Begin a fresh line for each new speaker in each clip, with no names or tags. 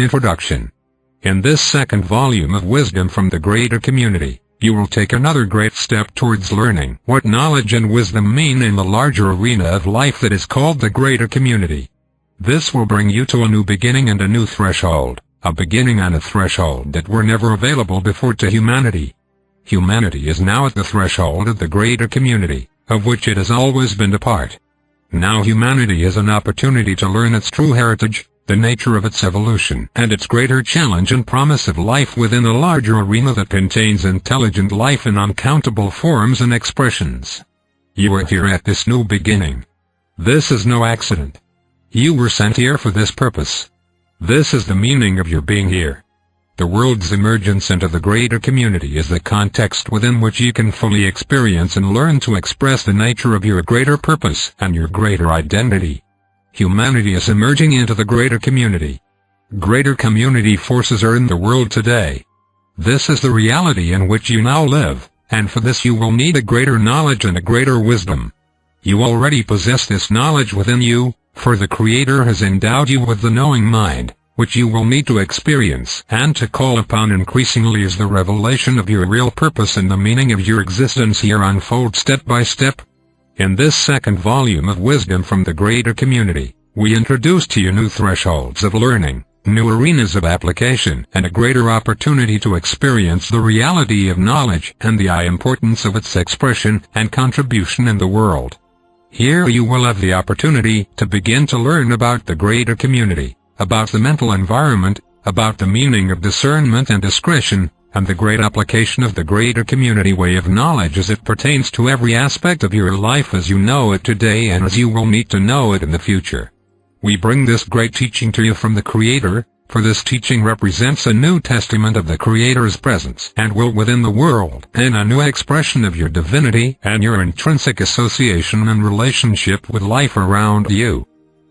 Introduction. In this second volume of Wisdom from the Greater Community, you will take another great step towards learning what knowledge and wisdom mean in the larger arena of life that is called the Greater Community. This will bring you to a new beginning and a new threshold, a beginning and a threshold that were never available before to humanity. Humanity is now at the threshold of the Greater Community, of which it has always been a part. Now humanity has an opportunity to learn its true heritage, the nature of its evolution, and its greater challenge and promise of life within a larger arena that contains intelligent life in uncountable forms and expressions. You are here at this new beginning. This is no accident. You were sent here for this purpose. This is the meaning of your being here. The world's emergence into the Greater Community is the context within which you can fully experience and learn to express the nature of your greater purpose and your greater identity. Humanity is emerging into the Greater Community. Greater community forces are in the world today. This is the reality in which you now live, and for this you will need a greater knowledge and a greater wisdom. You already possess this knowledge within you, for the Creator has endowed you with the knowing mind, which you will need to experience and to call upon increasingly as the revelation of your real purpose and the meaning of your existence here unfolds step by step. In this second volume of Wisdom from the Greater Community, we introduce to you new thresholds of learning, new arenas of application, and a greater opportunity to experience the reality of knowledge and the importance of its expression and contribution in the world. Here you will have the opportunity to begin to learn about the Greater Community, about the mental environment, about the meaning of discernment and discretion, and the great application of the Greater Community way of knowledge as it pertains to every aspect of your life as you know it today and as you will need to know it in the future. We bring this great teaching to you from the Creator, for this teaching represents a new testament of the Creator's presence and will within the world, and a new expression of your divinity and your intrinsic association and relationship with life around you.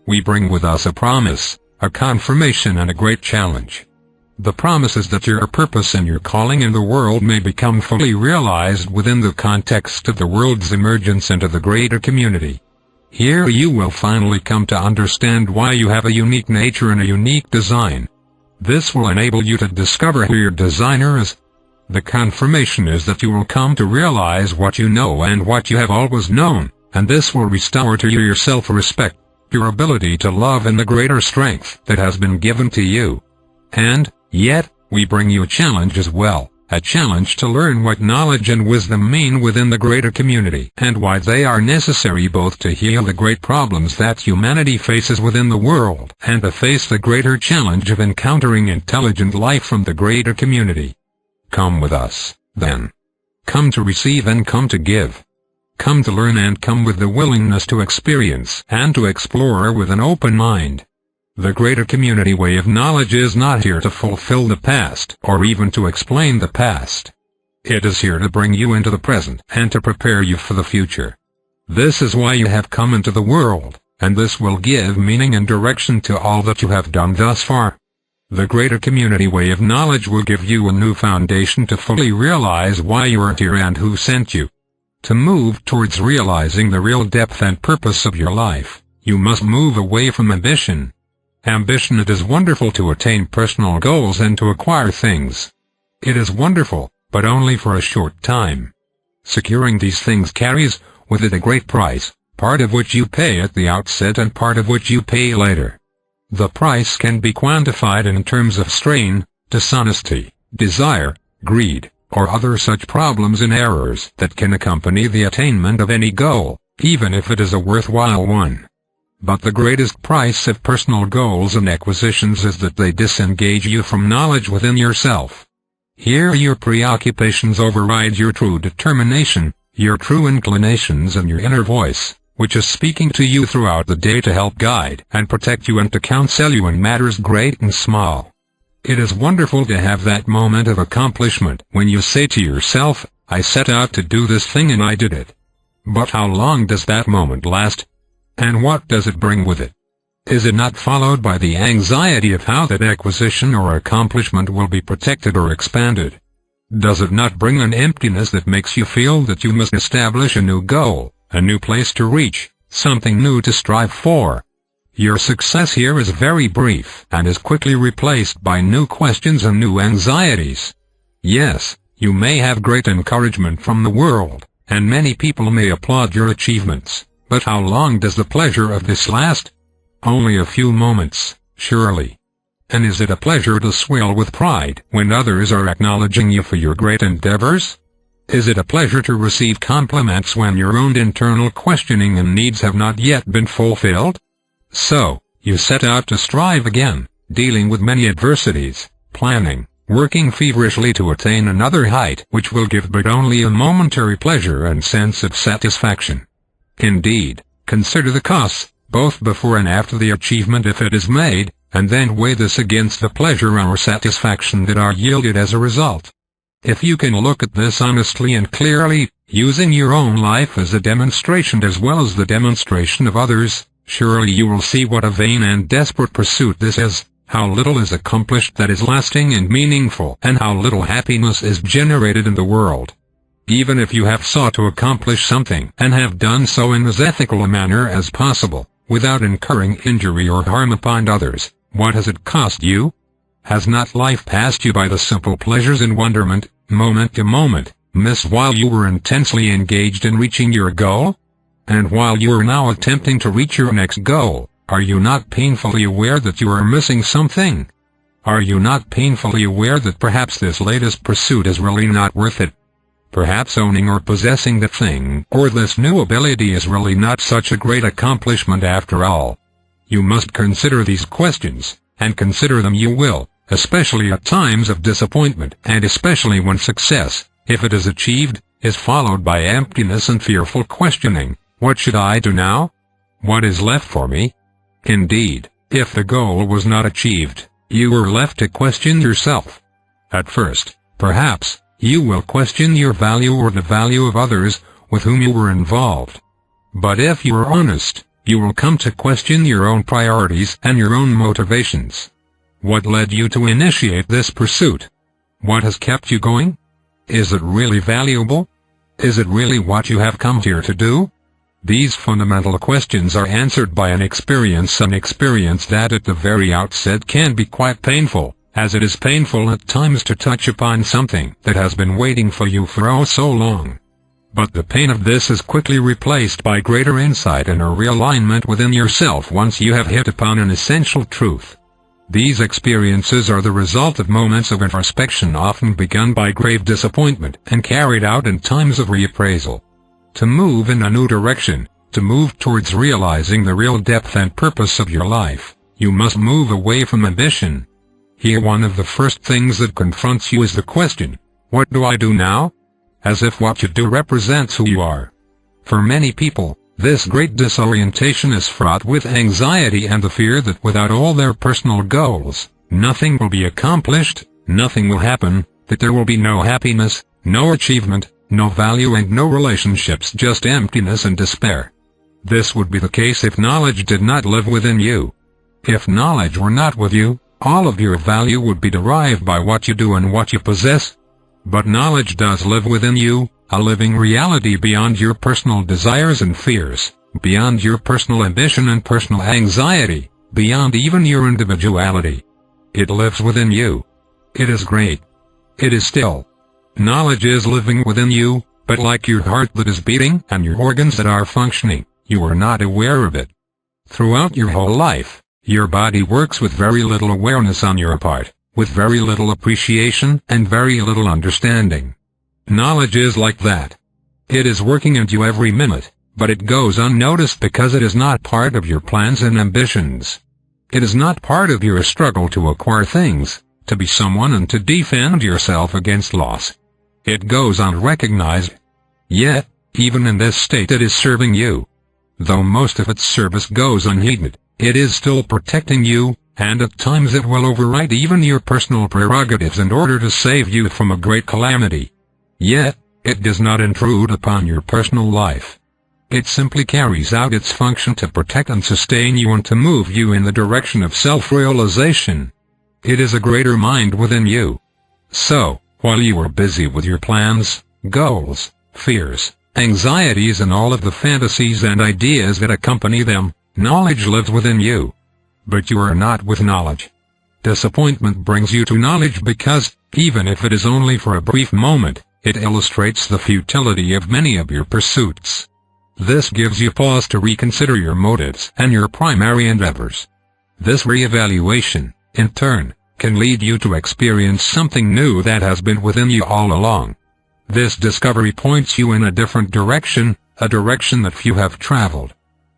We bring with us a promise, a confirmation and a great challenge. The promise is that your purpose and your calling in the world may become fully realized within the context of the world's emergence into the Greater Community. Here you will finally come to understand why you have a unique nature and a unique design. This will enable you to discover who your designer is. The confirmation is that you will come to realize what you know and what you have always known, and this will restore to you your self-respect, your ability to love and the greater strength that has been given to you. And, yet, we bring you a challenge as well. A challenge to learn what knowledge and wisdom mean within the Greater Community, and why they are necessary both to heal the great problems that humanity faces within the world, and to face the greater challenge of encountering intelligent life from the Greater Community. Come with us, then. Come to receive and come to give. Come to learn and come with the willingness to experience and to explore with an open mind. The Greater Community way of knowledge is not here to fulfill the past or even to explain the past. It is here to bring you into the present and to prepare you for the future. This is why you have come into the world, and this will give meaning and direction to all that you have done thus far. The Greater Community way of knowledge will give you a new foundation to fully realize why you are here and who sent you. To move towards realizing the real depth and purpose of your life, you must move away from ambition. Ambition. It is wonderful to attain personal goals and to acquire things. It is wonderful, but only for a short time. Securing these things carries with it a great price, part of which you pay at the outset and part of which you pay later. The price can be quantified in terms of strain, dishonesty, desire, greed, or other such problems and errors that can accompany the attainment of any goal, even if it is a worthwhile one. But the greatest price of personal goals and acquisitions is that they disengage you from knowledge within yourself. Here your preoccupations override your true determination, your true inclinations and your inner voice, which is speaking to you throughout the day to help guide and protect you and to counsel you in matters great and small. It is wonderful to have that moment of accomplishment when you say to yourself, I set out to do this thing and I did it. But how long does that moment last? And what does it bring with it? Is it not followed by the anxiety of how that acquisition or accomplishment will be protected or expanded? Does it not bring an emptiness that makes you feel that you must establish a new goal, a new place to reach, something new to strive for? Your success here is very brief and is quickly replaced by new questions and new anxieties. Yes, you may have great encouragement from the world, and many people may applaud your achievements, but how long does the pleasure of this last? Only a few moments, surely. And is it a pleasure to swell with pride when others are acknowledging you for your great endeavors? Is it a pleasure to receive compliments when your own internal questioning and needs have not yet been fulfilled? So, you set out to strive again, dealing with many adversities, planning, working feverishly to attain another height which will give but only a momentary pleasure and sense of satisfaction. Indeed, consider the costs, both before and after the achievement if it is made, and then weigh this against the pleasure or satisfaction that are yielded as a result. If you can look at this honestly and clearly, using your own life as a demonstration as well as the demonstration of others, surely you will see what a vain and desperate pursuit this is, how little is accomplished that is lasting and meaningful, and how little happiness is generated in the world. Even if you have sought to accomplish something and have done so in as ethical a manner as possible, without incurring injury or harm upon others, what has it cost you? Has not life passed you by the simple pleasures and wonderment, moment to moment, missed while you were intensely engaged in reaching your goal? And while you are now attempting to reach your next goal, are you not painfully aware that you are missing something? Are you not painfully aware that perhaps this latest pursuit is really not worth it? Perhaps owning or possessing the thing or this new ability is really not such a great accomplishment after all. You must consider these questions, and consider them you will, especially at times of disappointment, and especially when success, if it is achieved, is followed by emptiness and fearful questioning. What should I do now? What is left for me? Indeed, if the goal was not achieved, you were left to question yourself. At first, perhaps, you will question your value or the value of others with whom you were involved. But if you are honest, you will come to question your own priorities and your own motivations. What led you to initiate this pursuit? What has kept you going? Is it really valuable? Is it really what you have come here to do? These fundamental questions are answered by an experience that at the very outset can be quite painful, as it is painful at times to touch upon something that has been waiting for you for oh so long. But the pain of this is quickly replaced by greater insight and a realignment within yourself once you have hit upon an essential truth. These experiences are the result of moments of introspection often begun by grave disappointment and carried out in times of reappraisal. To move in a new direction, to move towards realizing the real depth and purpose of your life, you must move away from ambition. Here one of the first things that confronts you is the question, what do I do now? As if what you do represents who you are. For many people, this great disorientation is fraught with anxiety and the fear that without all their personal goals, nothing will be accomplished, nothing will happen, that there will be no happiness, no achievement, no value and no relationships, just emptiness and despair. This would be the case if knowledge did not live within you. If knowledge were not with you, all of your value would be derived by what you do and what you possess. But knowledge does live within you, a living reality beyond your personal desires and fears, beyond your personal ambition and personal anxiety, beyond even your individuality. It lives within you. It is great. It is still. Knowledge is living within you, but like your heart that is beating and your organs that are functioning, you are not aware of it. Throughout your whole life, your body works with very little awareness on your part, with very little appreciation and very little understanding. Knowledge is like that. It is working in you every minute, but it goes unnoticed because it is not part of your plans and ambitions. It is not part of your struggle to acquire things, to be someone and to defend yourself against loss. It goes unrecognized. Yet, even in this state it is serving you. Though most of its service goes unheeded, it is still protecting you, and at times it will override even your personal prerogatives in order to save you from a great calamity. Yet, it does not intrude upon your personal life. It simply carries out its function to protect and sustain you and to move you in the direction of self-realization. It is a greater mind within you. So, while you are busy with your plans, goals, fears, anxieties and all of the fantasies and ideas that accompany them, Knowledge lives within you. But you are not with knowledge. Disappointment brings you to knowledge because, even if it is only for a brief moment, it illustrates the futility of many of your pursuits. This gives you pause to reconsider your motives and your primary endeavors. This reevaluation, in turn, can lead you to experience something new that has been within you all along. This discovery points you in a different direction, a direction that few have traveled.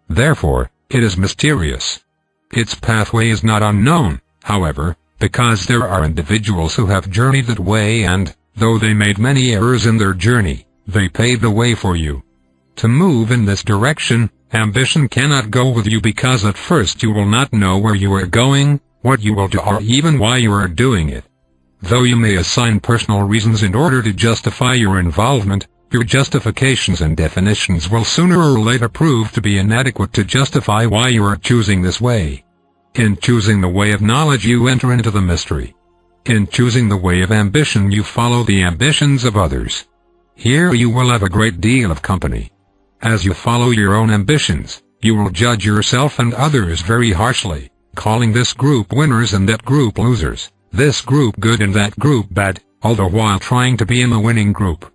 Therefore, it is mysterious. Its pathway is not unknown, however, because there are individuals who have journeyed that way and, though they made many errors in their journey, they paved the way for you. To move in this direction, ambition cannot go with you because at first you will not know where you are going, what you will do or even why you are doing it. Though you may assign personal reasons in order to justify your involvement, your justifications and definitions will sooner or later prove to be inadequate to justify why you are choosing this way. In choosing the way of knowledge you enter into the mystery. In choosing the way of ambition you follow the ambitions of others. Here you will have a great deal of company. As you follow your own ambitions, you will judge yourself and others very harshly, calling this group winners and that group losers, this group good and that group bad, all the while trying to be in the winning group.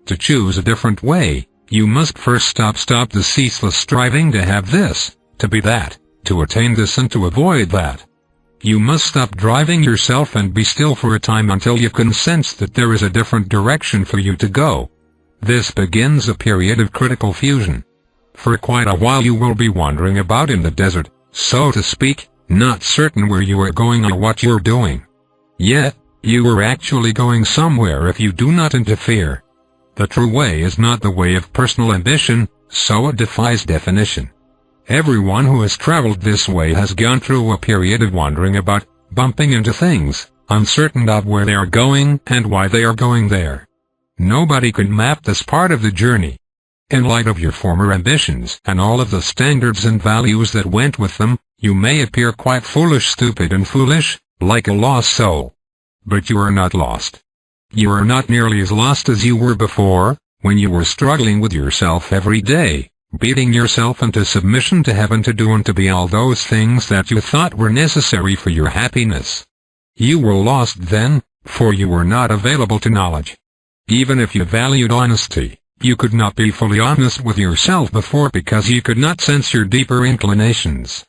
To choose a different way, you must first stop the ceaseless striving to have this, to be that, to attain this and to avoid that. You must stop driving yourself and be still for a time until you can sense that there is a different direction for you to go. This begins a period of critical fusion. For quite a while you will be wandering about in the desert, so to speak, not certain where you are going or what you're doing. Yet, you are actually going somewhere if you do not interfere. The true way is not the way of personal ambition, so it defies definition. Everyone who has traveled this way has gone through a period of wandering about, bumping into things, uncertain of where they are going and why they are going there. Nobody can map this part of the journey. In light of your former ambitions and all of the standards and values that went with them, you may appear quite foolish, stupid and foolish, like a lost soul. But you are not lost. You are not nearly as lost as you were before, when you were struggling with yourself every day, beating yourself into submission to heaven to do and to be all those things that you thought were necessary for your happiness. You were lost then, for you were not available to knowledge. Even if you valued honesty, you could not be fully honest with yourself before because you could not sense your deeper inclinations.